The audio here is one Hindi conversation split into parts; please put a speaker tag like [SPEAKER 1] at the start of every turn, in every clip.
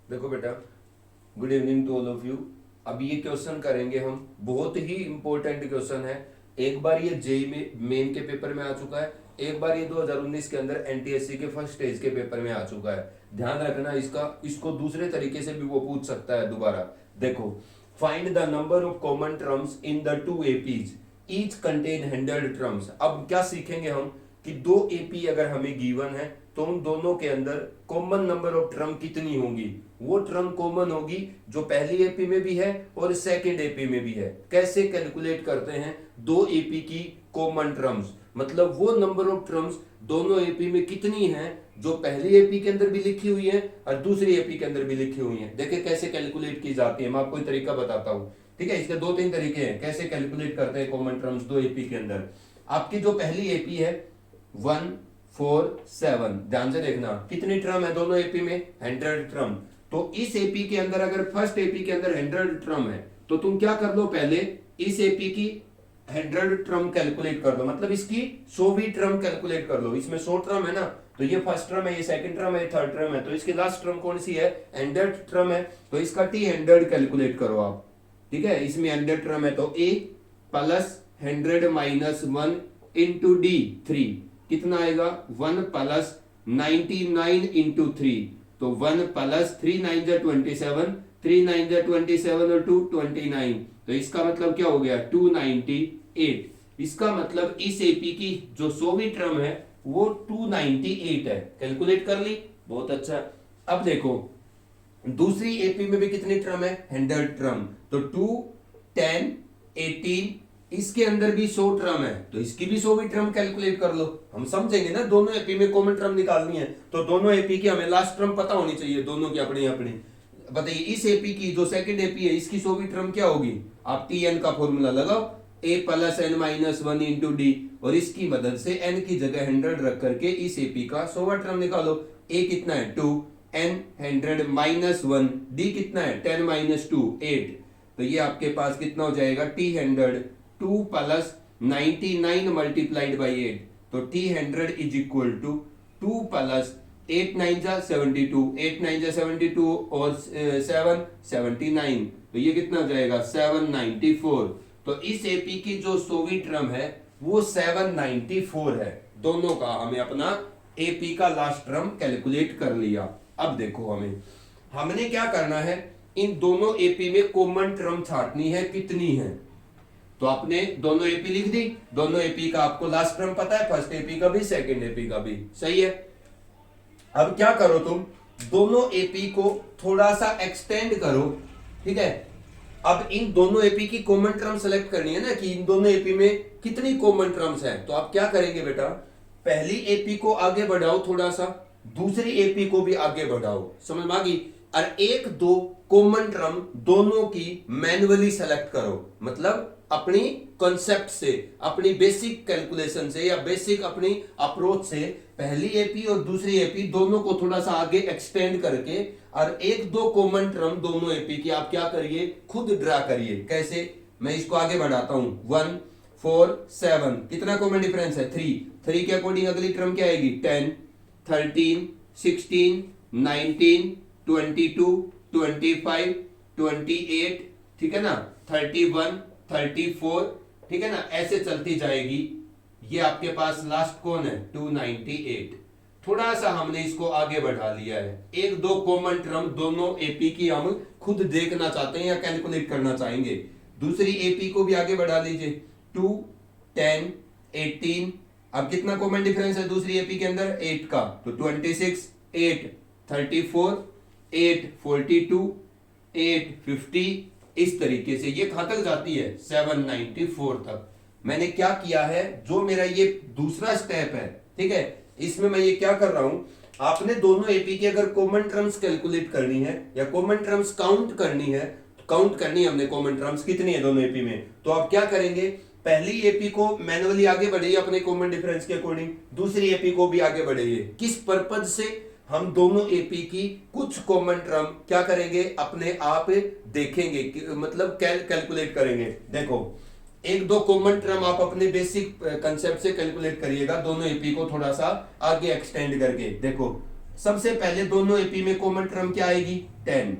[SPEAKER 1] देखो बेटा, good evening to all of you. अब ये क्वेश्चन करेंगे हम, बहुत ही इंपॉर्टेंट क्वेश्चन है। एक बार ये जेई में मेन के पेपर में आ चुका है, एक बार ये 2019 के अंदर एनटीएससी के फर्स्ट स्टेज के पेपर में आ चुका है। ध्यान रखना इसका, इसको दूसरे तरीके से भी वो पूछ सकता है दोबारा। देखो, find the number of common terms in the two APs, each contain 100 terms. अब क्या सीखेंगे हम कि दो एपी अगर हमें गिवन है तो उन दोनों के अंदर कॉमन नंबर ऑफ टर्म कितनी होंगी। वो टर्म कॉमन होगी जो पहली एपी में भी है और सेकंड एपी में भी है। कैसे कैलकुलेट करते हैं दो एपी की कॉमन टर्म्स, मतलब वो नंबर ऑफ टर्म्स दोनों एपी में कितनी हैं जो पहली एपी के अंदर भी लिखी हुई है और दूसरी एपी के अंदर भी लिखी हुई है। देखिए कैसे कैलकुलेट की जाती है, मैं आपको एक तरीका बताता हूँ। ठीक है, इसके दो तीन तरीके हैं कैसे कैलकुलेट करते हैं कॉमन टर्म्स दो एपी के अंदर। आपकी जो पहली एपी है 147, ध्यान से देखना कितनी टर्म है दोनों एपी में, 100 टर्म। तो इस एपी के अंदर अगर फर्स्ट एपी के अंदर 100 टर्म है तो तुम क्या कर लो, पहले इस एपी की 100 टर्म कैलकुलेट कर लो, मतलब इसकी 100वीं टर्म कैलकुलेट कर लो। इसमें 100 टर्म है ना, तो ये फर्स्ट टर्म है, ये सेकंड टर्म है, ये थर्ड टर्म है, तो इसकी लास्ट टर्म कौन सी है, 100 टर्म है, तो इसका टी 100 कैलकुलेट करो आप। ठीक है, इसमें 100 टर्म है तो ए प्लस 100 माइनस 1 इंटू डी 3 कितना आएगा, 1 प्लस 99 इंटू 3, तो 1 प्लस 3 9 जा 27, 3 9 जा 27 और 2 29, तो इसका मतलब क्या हो गया 298। इसका मतलब इस एपी की जो 100वीं टर्म है वो 298 है। कैलकुलेट कर ली, बहुत अच्छा। अब देखो दूसरी एपी में भी कितनी टर्म है, 100 टर्म, तो 2 10 18, इसके अंदर भी 100 टर्म है तो इसकी भी 100वीं टर्म कैलकुलेट कर लो। हम समझेंगे ना, दोनों एपी में कॉमन टर्म निकालनी है तो दोनों एपी की हमें लास्ट टर्म पता होनी चाहिए, दोनों की अपनी अपनी। बताइए इस एपी की जो सेकंड एपी है इसकी 100वीं टर्म क्या होगी, आप टी एन का फॉर्मूला लगाओ, a plus n minus 1 into d, और इसकी मदद से एन की जगह 100 रख करके इस एपी का 100वां टर्म निकालो। ए कितना है 2, एन 100 माइनस 1, डी कितना है 10 माइनस 2 8, तो ये आपके पास कितना हो जाएगा टी 100 2 प्लस 99 मल्टीप्लाइड बाई 8, तो t 100 is equal to 2 plus 8 9 जा 72, 8 9 जा 72 और 7 79, तो ये कितना हो जाएगा 794। तो इस एपी की जो 100वीं टर्म है वो 794 है। दोनों का हमें अपना एपी का लास्ट टर्म कैलकुलेट कर लिया। अब देखो हमने क्या करना है, इन दोनों एपी में कॉमन टर्म छांटनी है, कितनी है। तो आपने दोनों एपी लिख दी, दोनों एपी का आपको लास्ट टर्म पता है, फर्स्ट एपी का भी सेकंड एपी का भी, सही है। अब क्या करो तुम, दोनों एपी को थोड़ा सा एक्सटेंड करो। ठीक है, अब इन दोनों एपी की कॉमन टर्म सेलेक्ट करनी है ना कि इन दोनों एपी में कितनी कॉमन टर्म्स हैं। तो आप क्या करेंगे बेटा, पहली एपी को आगे बढ़ाओ थोड़ा सा, दूसरी एपी को भी आगे बढ़ाओ, समझ में आ गई। और एक दो कॉमन टर्म दोनों की मैन्युअली सेलेक्ट करो, मतलब अपनी कॉन्सेप्ट से, अपनी बेसिक कैलकुलेशन से या बेसिक अपनी अप्रोच से पहली एपी और दूसरी एपी दोनों को थोड़ा सा आगे एक्सटेंड करके और एक दो कॉमन टर्म दोनों एपी की आप क्या करिए, खुद ड्रा करिए। कैसे, मैं इसको आगे बढ़ाता हूं, 1 4 7, कितना कॉमन डिफरेंस है 3, 3 के अकॉर्डिंग अगली टर्म क्या आएगी 10 13 16 19 22 25 28, ठीक है ना 31 34, ठीक है ना, ऐसे चलती जाएगी। ये आपके पास लास्ट कौन है 298। थोड़ा सा हमने इसको आगे बढ़ा लिया है, एक दो कॉमन टर्म दोनों एपी की हम खुद देखना चाहते हैं या कैलकुलेट करना चाहेंगे। दूसरी एपी को भी आगे बढ़ा लीजिए, 2 10 18, अब कितना कॉमन डिफरेंस है दूसरी एपी के अंदर 8 का, तो 26 8 34 8 42 8 50, इस तरीके से ये कहां तक जाती है 794 तक। मैंने क्या किया है, जो मेरा ये दूसरा स्टेप है, ठीक है, इसमें मैं ये क्या कर रहा हूं, आपने दोनों एपी की अगर कॉमन टर्म्स कैलकुलेट करनी है या कॉमन टर्म्स काउंट करनी है, काउंट करनी है हमने कॉमन टर्म्स कितनी है दोनों एपी में, तो आप क्या करेंगे, पहली एपी को मैन्युअली आगे बढ़ाइए अपने कॉमन डिफरेंस के अकॉर्डिंग, दूसरी एपी को भी आगे बढ़ाइए। किस पर्पज से, हम दोनों एपी की कुछ कॉमन टर्म क्या करेंगे, अपने आप देखेंगे, मतलब कैलकुलेट करेंगे। देखो एक दो कॉमन टर्म आप अपने बेसिक कंसेप्ट से कैलकुलेट करिएगा, दोनों एपी को थोड़ा सा आगे एक्सटेंड करके। देखो सबसे पहले दोनों एपी में कॉमन टर्म क्या आएगी 10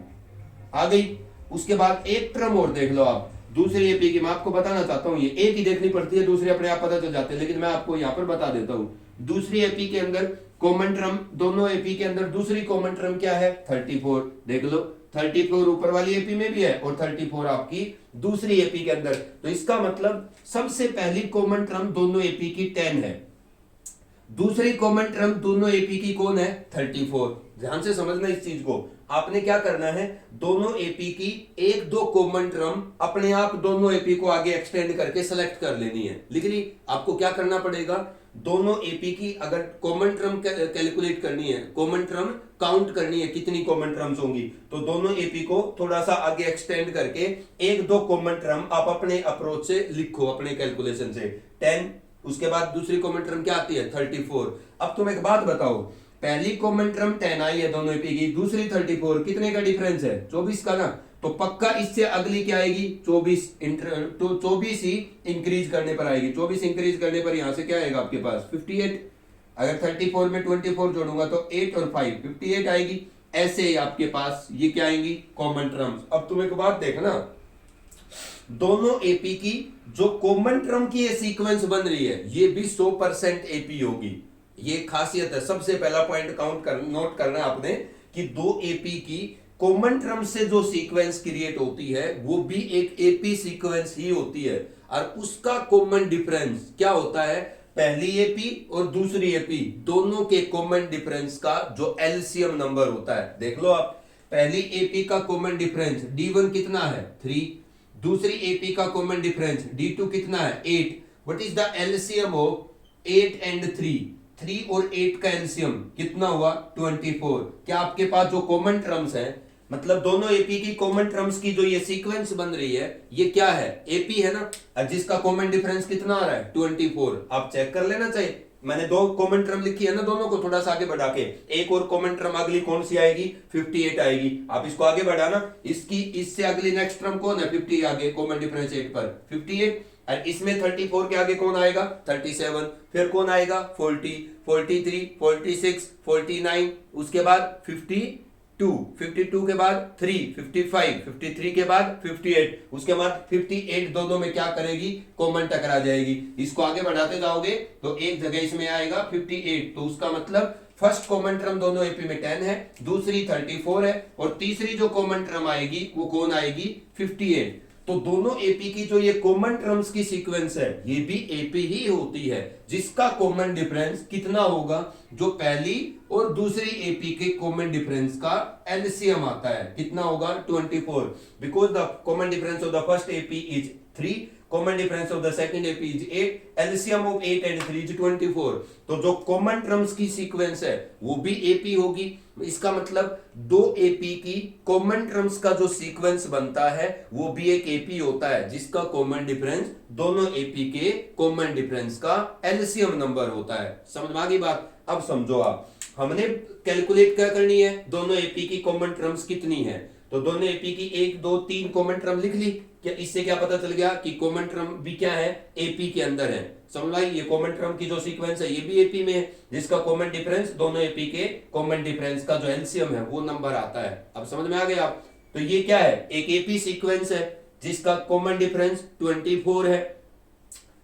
[SPEAKER 1] आ गई। उसके बाद एक टर्म और देख लो आप दूसरी एपी की, मैं आपको बताना चाहता हूं, ये एक ही देखनी पड़ती है, दूसरी अपने आप पता चल जाते हैं, लेकिन मैं आपको यहां पर बता देता हूं। दूसरी एपी के अंदर कॉमन टर्म, दोनों एपी के अंदर दूसरी कॉमन टर्म क्या है 34, देख लो 34 ऊपर वाली एपी में भी है और 34 आपकी दूसरी एपी के अंदर। तो इसका मतलब सबसे पहली कॉमन टर्म दोनों एपी की 10 है, दूसरी कॉमन टर्म दोनों एपी की कौन है 34। ध्यान से समझना इस चीज को, आपने क्या करना है, दोनों एपी की एक दो कॉमन टर्म अपने आप दोनों एपी को आगे एक्सटेंड करके सेलेक्ट कर लेनी है। लेकिन आपको क्या करना पड़ेगा, दोनों एपी की अगर कॉमन टर्म कैलकुलेट करनी है, कॉमन टर्म काउंट करनी है कितनी कॉमन टर्म्स होंगी, तो दोनों एपी को थोड़ा सा आगे एक्सटेंड करके एक दो कॉमन टर्म आप अपने अप्रोच से लिखो, अपने कैलकुलेशन से 10, उसके बाद दूसरी कॉमन टर्म क्या आती है 34। अब तुम एक बात बताओ, पहली कॉमन टर्म 10 आई है दोनों एपी की, दूसरी 34, कितने का डिफरेंस है 24 का ना, तो पक्का इससे अगली क्या आएगी 24, तो 24 ही इंक्रीज करने पर आएगी, 24 इंक्रीज करने पर यहां से क्या आएगा आपके पास 58। अगर 34 में 24 जोड़ूंगा तो 8 और 5 58 आएगी। ऐसे ही आपके पास ये क्या आएंगी कॉमन टर्म्स। अब तुम एक बात देखना, दोनों एपी की जो कॉमन टर्म की ये सीक्वेंस बन रही है ये भी 100% एपी होगी। ये खासियत है, सबसे पहला पॉइंट नोट करना है आपने कि दो एपी की कॉमन टर्म से जो सीक्वेंस क्रिएट होती है वो भी एक एपी सीक्वेंस ही होती है, और उसका कॉमन डिफरेंस क्या होता है, पहली एपी और दूसरी एपी दोनों के कॉमन डिफरेंस का जो एलसीएम नंबर होता है। देख लो आप, पहली एपी का कॉमन डिफरेंस D1 कितना है 3, दूसरी एपी का कॉमन डिफरेंस D2 कितना है 8। What is the LCM of 8 and 3, 3 और 8 का एलसीएम कितना हुआ 24। क्या आपके पास जो कॉमन टर्म्स है, मतलब दोनों एपी की कॉमन टर्म्स की जो ये सीक्वेंस बन रही है ये क्या है एपी है ना, जिसका कॉमन डिफरेंस कितना आ रहा है 24। आप चेक कर लेना चाहिए, मैंने दो कॉमन टर्म लिखी है ना, दोनों को थोड़ा सा आगे बढ़ा के एक और कॉमन टर्म अगली कौन सी आएगी 58 आएगी। आप इसको आगे बढ़ाना, इसकी इससे अगली नेक्स्ट टर्म कौन है 50 आगे, कॉमन डिफरेंस 8 पर 58, और इसमें 34 के आगे कौन आएगा 37, फिर कौन आएगा 40, 43, 46, 49, उसके बाद 52, 52 के बाद 3, 55, 53 के बाद 58, उसके बाद 58 दोनों में क्या करेगी कॉमन टकरा जाएगी। इसको आगे बढ़ाते जाओगे तो एक जगह इसमें आएगा 58, तो उसका मतलब फर्स्ट कॉमन टर्म दोनों एपी में 10 है, दूसरी 34 है, और तीसरी जो कॉमन टर्म आएगी वो कौन आएगी 58। तो दोनों एपी की जो ये कॉमन टर्म्स की सीक्वेंस है ये भी एपी ही होती है, जिसका कॉमन डिफरेंस कितना होगा, जो पहली और दूसरी एपी के कॉमन डिफरेंस का एलसीएम आता है कितना होगा 24, because the common difference of the first AP is 3, common difference of the second AP is 8, LCM of 8 and 3 is 24। तो जो कॉमन टर्म्स की सीक्वेंस है वो भी एपी होगी। इसका मतलब दो एपी की कॉमन टर्म्स का जो सीक्वेंस बनता है वो भी एक एपी होता है, जिसका कॉमन डिफरेंस दोनों एपी के कॉमन डिफरेंस का एलसीएम नंबर होता है। समझ में आ गई बात। अब समझो आप, हमने कैलकुलेट क्या करनी है, दोनों एपी की कॉमन टर्म्स कितनी है, तो दोनों एपी की 1 2 3 कॉमन टर्म लिख ली। क्या इससे क्या पता चल गया कि कॉमन टर्म भी क्या है एपी के अंदर है। समझ लाई, ये कॉमन टर्म की जो सीक्वेंस है ये भी एपी में है, जिसका कॉमन डिफरेंस दोनों एपी के कॉमन डिफरेंस का जो एलसीएम है वो नंबर आता है। अब समझ में आ गया आप। तो ये क्या है, एक एपी सीक्वेंस है जिसका कॉमन डिफरेंस 24 है।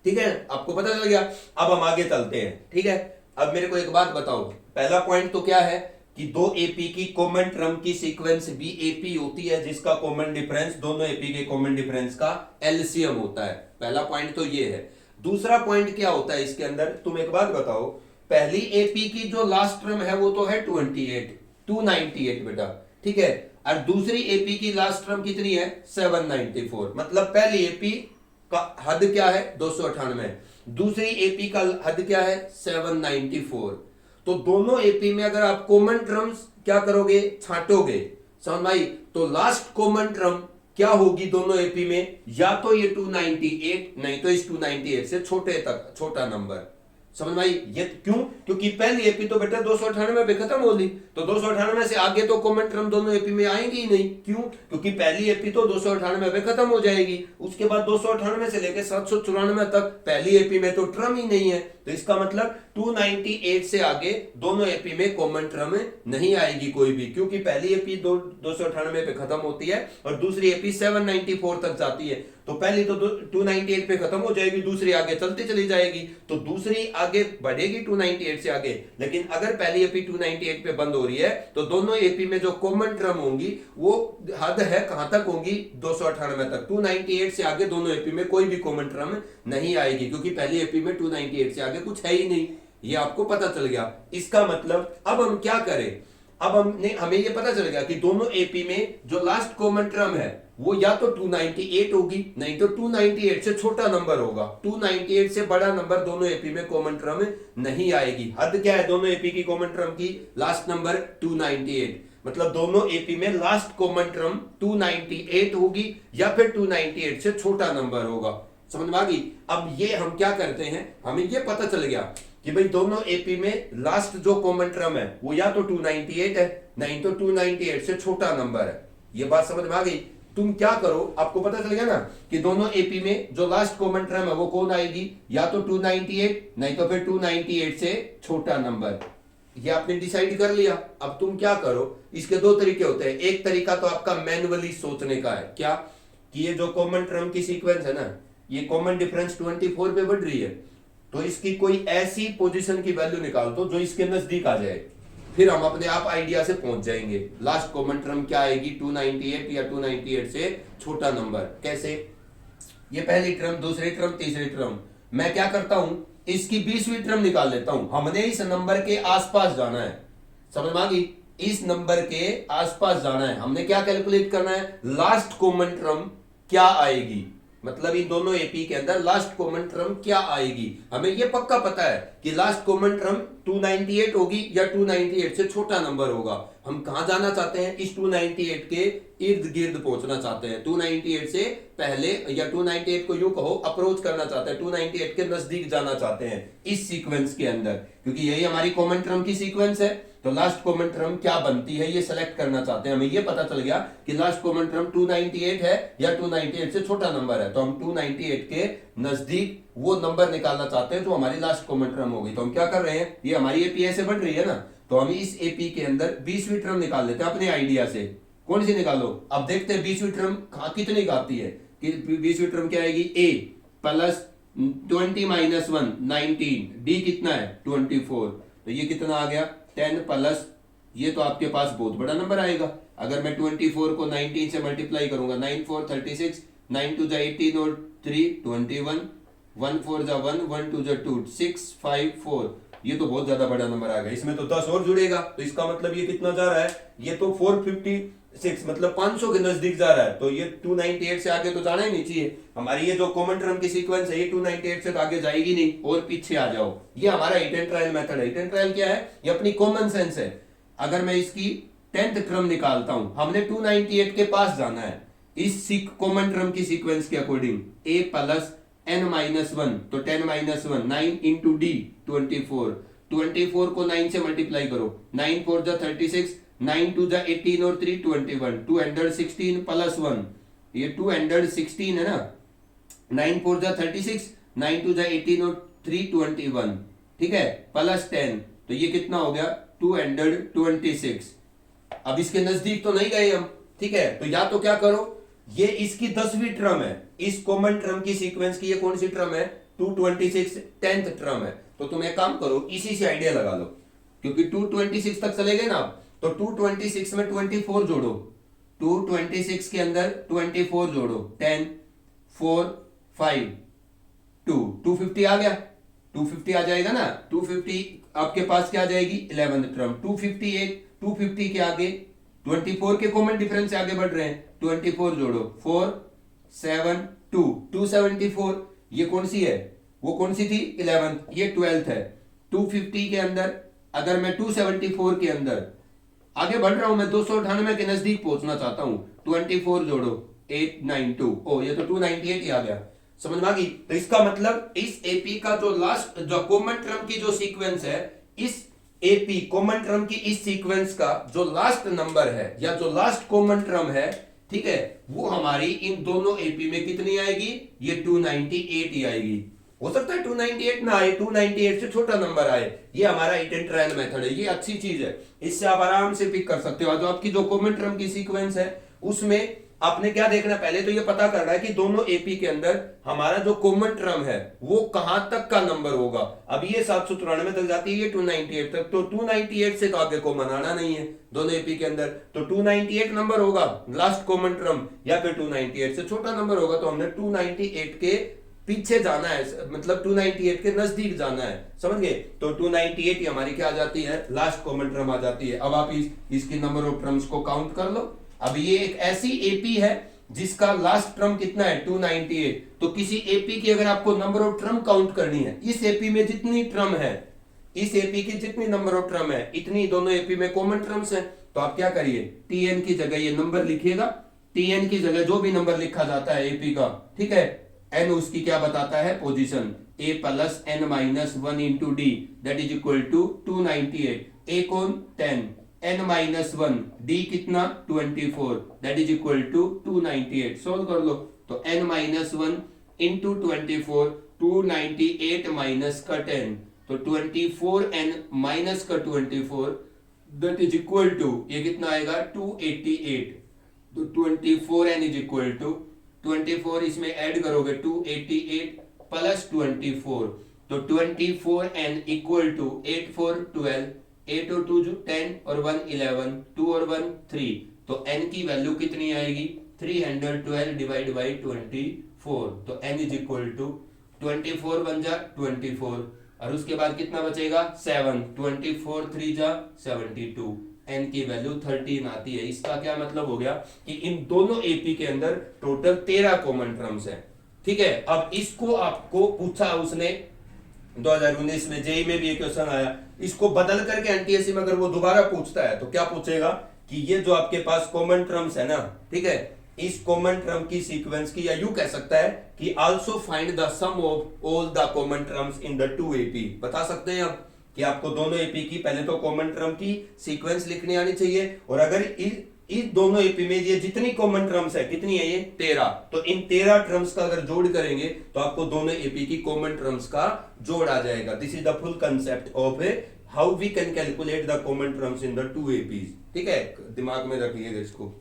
[SPEAKER 1] ठीक है, आपको पता चल गया। अब हम आगे चलते हैं। ठीक है, अब मेरे को एक बात बताओ, पहला पॉइंट तो क्या है कि दो एपी की कॉमन टर्म की सीक्वेंस भी एपी होती है, जिसका कॉमन डिफरेंस दोनों एपी के कॉमन डिफरेंस का एलसीएम होता है। पहला पॉइंट तो ये है। दूसरा पॉइंट क्या होता है इसके अंदर, तुम एक बात बताओ, पहली एपी की जो लास्ट टर्म है वो तो है 28 298 बेटा, ठीक है, और दूसरी एपी की लास्ट टर्म कितनी है 794। मतलब पहली एपी का हद क्या है 298, दूसरी एपी का हद क्या है 794। तो दोनों एपी में अगर आप कॉमन टर्म्स क्या करोगे छांटोगे, समझ आई, तो लास्ट कॉमन टर्म क्या होगी दोनों एपी में, या तो ये 298, नहीं तो इस 298 से छोटा नंबर। समझ में आई? ये क्यों? क्योंकि पहली एपी तो बेटा 298 पे खत्म हो ली, तो 298 से आगे तो कॉमन टर्म दोनों एपी में आएंगी ही नहीं। क्यों? क्योंकि पहली एपी तो 298 पे खत्म हो जाएगी, उसके बाद 298 से लेकर 794 तक पहली एपी में तो टर्म ही नहीं है, तो इसका मतलब 298 से आगे दोनों एपी में कॉमन टर्म नहीं आएगी कोई भी, क्योंकि पहली एपी 298 पे खत्म होती है और दूसरी एपी 794 तक जाती है। तो पहली तो 298 पे खत्म हो जाएगी, दूसरी आगे चलती चली जाएगी, तो दूसरी आगे बढ़ेगी 298 से आगे। लेकिन अगर पहली एपी 298 पे बंद हो रही है तो दोनों एपी में जो कॉमन टर्म होंगी वो हद है कहां तक होंगी? 298 तक। 298 से आगे दोनों एपी में कोई भी कॉमन टर्म नहीं आएगी, क्योंकि पहली एपी में 298 से आगे कुछ है ही नहीं। ये आपको पता चल गया। इसका मतलब अब हम क्या करें? अब हमें ये पता चल गया कि दोनों एपी में जो लास्ट कॉमन टर्म है वो या तो 298 होगी, नहीं तो 298 से छोटा नंबर होगा। 298 से बड़ा नंबर दोनों एपी में कॉमन टर्म नहीं आएगी। हद क्या है दोनों एपी की कॉमन टर्म की? Last number 298। मतलब दोनों एपी में लास्ट कॉमन टर्म 298 होगी या फिर 298 से छोटा नंबर होगा। समझ में आ गई? अब ये हम क्या करते हैं, हमें ये पता चल गया कि भाई दोनों एपी में लास्ट जो कॉमन टर्म है वो या तो 298 है, नहीं तो 298 से छोटा नंबर है। ये बात समझ में आ गई? तुम क्या करो, आपको पता चल गया ना कि दोनों एपी में जो लास्ट कॉमन टर्म है वो कौन आएगी? या तो 298, नहीं तो फिर 298 से छोटा नंबर। ये आपने डिसाइड कर लिया। अब तुम क्या करो, इसके दो तरीके होते हैं। एक तरीका तो आपका मैनुअली सोचने का है, क्या कि ये जो कॉमन टर्म की सीक्वेंस है ना, ये कॉमन डिफरेंस 24 पे बढ़ रही है, तो इसकी कोई ऐसी पोजीशन की वैल्यू निकाल दो जो इसके नजदीक आ जाए, फिर हम अपने आप आइडिया से पहुंच जाएंगे। लास्ट कॉमन टर्म क्या आएगी? 298 या 298 से छोटा नंबर। कैसे? ये पहली टर्म, दूसरी टर्म, तीसरी टर्म। मैं क्या करता हूं, इसकी 20वीं टर्म निकाल लेता हूं। हमने इस नंबर के आसपास जाना है। समझ में आ गई? इस नंबर के आसपास जाना है। हमने क्या कैलकुलेट करना है? लास्ट कॉमन टर्म क्या आएगी, मतलब इन दोनों एपी के अंदर लास्ट कॉमन टर्म क्या आएगी। हमें यह पक्का पता है कि लास्ट कॉमन टर्म 298 होगी या 298 से छोटा नंबर होगा। हम कहां जाना चाहते हैं? इस 298 के इर्द गिर्द पहुंचना चाहते हैं। 298 से पहले, या 298 को यूं कहो अप्रोच करना चाहते हैं, 298 के नजदीक जाना चाहते हैं इस सीक्वेंस के अंदर, क्योंकि यही हमारी कॉमन टर्म की सीक्वेंस है। तो लास्ट कॉमन टर्म क्या बनती है ये सेलेक्ट करना चाहते हैं। हमें ये पता चल गया कि लास्ट कॉमन टर्म 298 है या 298 से छोटा नंबर है, तो हम 298 के नजदीक वो नंबर निकालना चाहते हैं जो हमारी लास्ट कॉमन टर्म होगी। तो हम क्या कर रहे हैं, ये हमारी एपी ऐसे बढ़ रही है ना, तो हम इस एपी के अंदर 20वीं टर्म निकाल लेते हैं अपने आइडिया से। कौन सी निकालो? अब देखते हैं 20वीं टर्म कितनी आती है। 20वीं टर्म क्या आएगी? ए प्लस 20 माइनस 1 19, डी कितना है? 24। तो ये कितना आ गया? 10 प्लस, ये तो आपके पास बहुत बड़ा नंबर आएगा। अगर मैं 24 को 19 से मल्टीप्लाई करूंगा, 9 4 36, 9 2 18 और 3 21, 1 4 1, 1 2 2, 6 5 4। ये तो बहुत ज्यादा बड़ा नंबर आ गया। इसमें तो 10 और जुड़ेगा, तो इसका मतलब ये कितना जा रहा है? ये तो 456, मतलब 500 के नजदीक जा रहा है। तो ये 298 से आगे तो जाना ही नहीं चाहिए। हमारी ये जो कॉमन टर्म की सीक्वेंस है ये 298 से तो आगे जाएगी नहीं, और पीछे आ जाओ। ये हमारा हिट एंड ट्रायल मेथड है। हिट एंड ट्रायल क्या है? ये अपनी कॉमन सेंस है। अगर मैं इसकी 10th टर्म निकालता हूं, हमने 298 के पास जाना है इस कॉमन टर्म की सीक्वेंस के अकॉर्डिंग। ए प्लस n माइनस 1, तो 10 माइनस 1, 9 इंटू डी 24। 24 को 9 से मल्टीप्लाई करो, 9 4 जा 36, 9 2 जा 18 और 3 21, 216 प्लस 1, ये 216 है ना। 9 4 जा 36, 9 2 जा 18 और 3 21, ठीक है, प्लस 10, तो ये कितना हो गया? 226। अब इसके नजदीक तो नहीं गए हम, ठीक है। तो या तो क्या करो, ये इसकी 10वीं टर्म है, इस कॉमन टर्म की सीक्वेंस की ये कौन सी टर्म है? 226 10th टर्म है। तो तुम एक काम करो, इसी से आइडिया लगा लो, क्योंकि 226 तक चले गए ना आप, तो 226 में 24 जोड़ो, 226 के अंदर 24 जोड़ो, 10 4 5 2, 250 आ गया, 250 आ जाएगा ना। 250 आपके पास क्या आ जाएगी? 11th term. 258, 250 के आगे 24 के कॉमन डिफरेंस से आगे बढ़ रहे हैं, 24 जोड़ो, 4 7 2, 274, ये कौन सी है? वो कौन सी थी? 11th, ये 12th है। 250 के अंदर अगर मैं 274 के अंदर आगे बढ़ रहा हूं, मैं 298 के नजदीक पहुंचना चाहता हूं, 24 जोड़ो, 892, ओ ये तो 298 ही आ गया। समझ में आ गई? तो इसका मतलब इस एपी का जो लास्ट जो कॉमन टर्म की जो सीक्वेंस है, इस एपी कॉमन टर्म की इस सीक्वेंस का जो लास्ट नंबर है या जो लास्ट कॉमन टर्म है, ठीक है, वो हमारी इन दोनों एपी में कितनी आएगी? ये 298 ही आएगी। हो सकता है 298 ना आए, 298 से छोटा नंबर आए। ये हमारा इट एंड ट्रायल मेथड है, ये अच्छी चीज है, इससे आप आराम से पिक कर सकते हो। जो आपकी जो कॉमन टर्म की सीक्वेंस है उसमें आपने क्या देखना, पहले तो ये पता करना है कि दोनों एपी के अंदर हमारा जो कॉमन टर्म है वो कहां तक का नंबर होगा। अब ये 793 तक जाती है, ये 298 तक, तो 298 से तो आगे कॉमन आना नहीं है दोनों एपी के अंदर, तो 298 नंबर होगा लास्ट कॉमन टर्म, या फिर 298 से छोटा नंबर होगा। तो हमने 298 के पीछे जाना है, मतलब 298 के नजदीक जाना है, समझ गए? तो 298 ही हमारी क्या आ जाती है? लास्ट कॉमन टर्म आ जाती है। अब आप इसकी नंबर ऑफ टर्म्स को काउंट कर लो। अब ये एक ऐसी एपी है जिसका लास्ट टर्म कितना है? 298। तो किसी एपी की अगर आपको नंबर ऑफ टर्म काउंट करनी है, इस एपी में जितनी टर्म है, इस एपी की जितनी नंबर ऑफ टर्म है, इतनी दोनों एपी में कॉमन टर्म्स है। तो आप क्या करिए, टीएन की जगह ये नंबर लिखिएगा, टीएन की जगह जो भी नंबर लिखा जाता है एपी का, ठीक है, एन उसकी क्या बताता है? Position. A plus n minus 1 into d that is equal to 298। A कौन? 10, n माइनस 1, d कितना? 24 that is equal to 298। Solve कर लो। तो n माइनस 1 इंटू 24, 298 माइनस का 10, तो 24n माइनस का 24 दैट इज इक्वल टू, ये कितना आएगा? 288। तो 24n इज इक्वल टू 24, इसमें ऐड करोगे 288 प्लस 24, तो 24n इक्वल टू 8 4 12, 8 और 2 10 और 1 11, 2 और 1 3, तो n की वैल्यू कितनी आएगी? 312 डिवाइड बाई 24, तो n इज इक्वल टू 24 बन जा 24, और उसके बाद कितना बचेगा? 7, 24 3 जा 72, n की वैल्यू 13 आती है। इसका क्या मतलब हो गया कि इन दोनों एपी के अंदर टोटल 13 कॉमन टर्म्स है, ठीक है। अब इसको आपको पूछा उसने 2019 में, जेई में भी एक क्वेश्चन आया, इसको बदल करके एनटीएससी में अगर वो दोबारा पूछता है तो क्या पूछेगा कि ये जो आपके पास कॉमन टर्म्स है ना, ठीक है, इस कॉमन टर्म की सीक्वेंस की, या यूं कह सकता है कि also find the sum of all the common terms in the two AP. बता सकते हैं आप कि आपको दोनों एपी की पहले तो कॉमन टर्म की सीक्वेंस लिखनी आनी चाहिए, और अगर इस दोनों एपी में ये जितनी कॉमन टर्म्स है, कितनी है ये? 13, तो इन 13 टर्म्स का अगर जोड़ करेंगे तो आपको दोनों एपी की कॉमन टर्म्स का जोड़ आ जाएगा। This is the full concept of how we can calculate the common terms in the two APs, ठीक है, दिमाग में रखिएगा इसको।